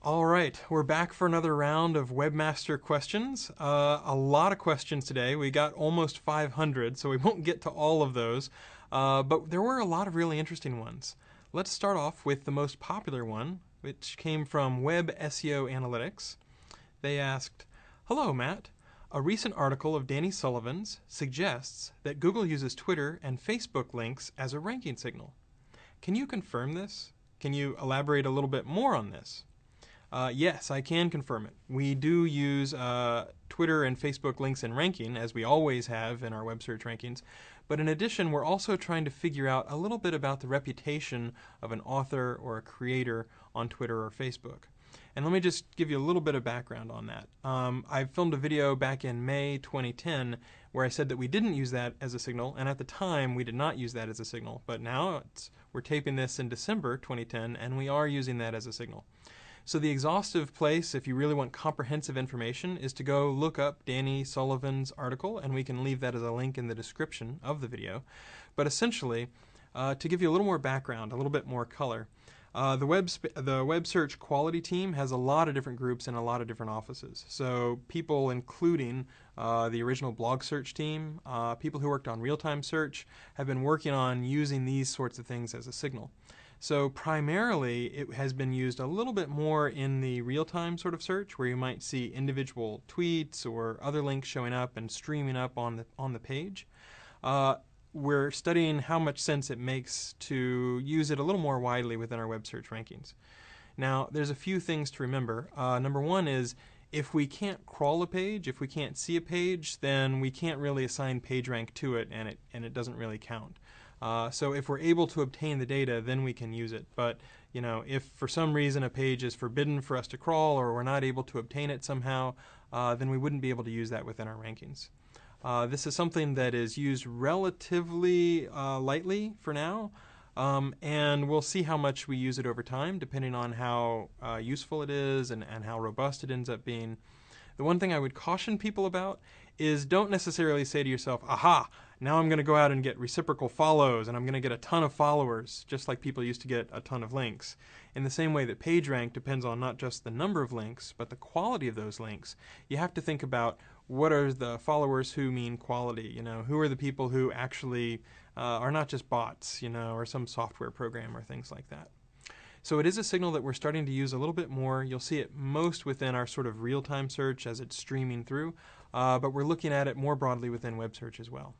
All right, we're back for another round of Webmaster questions. A lot of questions today. We got almost 500, so we won't get to all of those. But there were a lot of really interesting ones. Let's start off with the most popular one, which came from Web SEO Analytics. They asked, "Hello, Matt. A recent article of Danny Sullivan's suggests that Google uses Twitter and Facebook links as a ranking signal. Can you confirm this? Can you elaborate a little bit more on this?" Yes, I can confirm it. We do use Twitter and Facebook links in ranking, as we always have in our web search rankings. But in addition, we're also trying to figure out a little bit about the reputation of an author or a creator on Twitter or Facebook. And let me just give you a little bit of background on that. I filmed a video back in May 2010 where I said that we didn't use that as a signal, and at the time we did not use that as a signal. But now we're taping this in December 2010, and we are using that as a signal. So the exhaustive place, if you really want comprehensive information, is to go look up Danny Sullivan's article, and we can leave that as a link in the description of the video. But essentially, to give you a little more background, a little bit more color, the web search quality team has a lot of different groups and a lot of different offices. So people including the original blog search team, people who worked on real-time search, have been working on using these sorts of things as a signal. So primarily, it has been used a little bit more in the real-time sort of search, where you might see individual tweets or other links showing up and streaming up on the page. We're studying how much sense it makes to use it a little more widely within our web search rankings. Now, there's a few things to remember. Number one is, if we can't crawl a page, if we can't see a page, then we can't really assign PageRank to it, and it doesn't really count. So if we're able to obtain the data, then we can use it. But if for some reason a page is forbidden for us to crawl, or we're not able to obtain it somehow, then we wouldn't be able to use that within our rankings. This is something that is used relatively lightly for now, and we'll see how much we use it over time, depending on how useful it is and how robust it ends up being. The one thing I would caution people about is, don't necessarily say to yourself, aha, now I'm going to go out and get reciprocal follows and I'm going to get a ton of followers, just like people used to get a ton of links. In the same way that PageRank depends on not just the number of links, but the quality of those links, you have to think about, what are the followers who mean quality? Who are the people who actually are not just bots, or some software program or things like that. So it is a signal that we're starting to use a little bit more. You'll see it most within our sort of real-time search as it's streaming through, but we're looking at it more broadly within web search as well.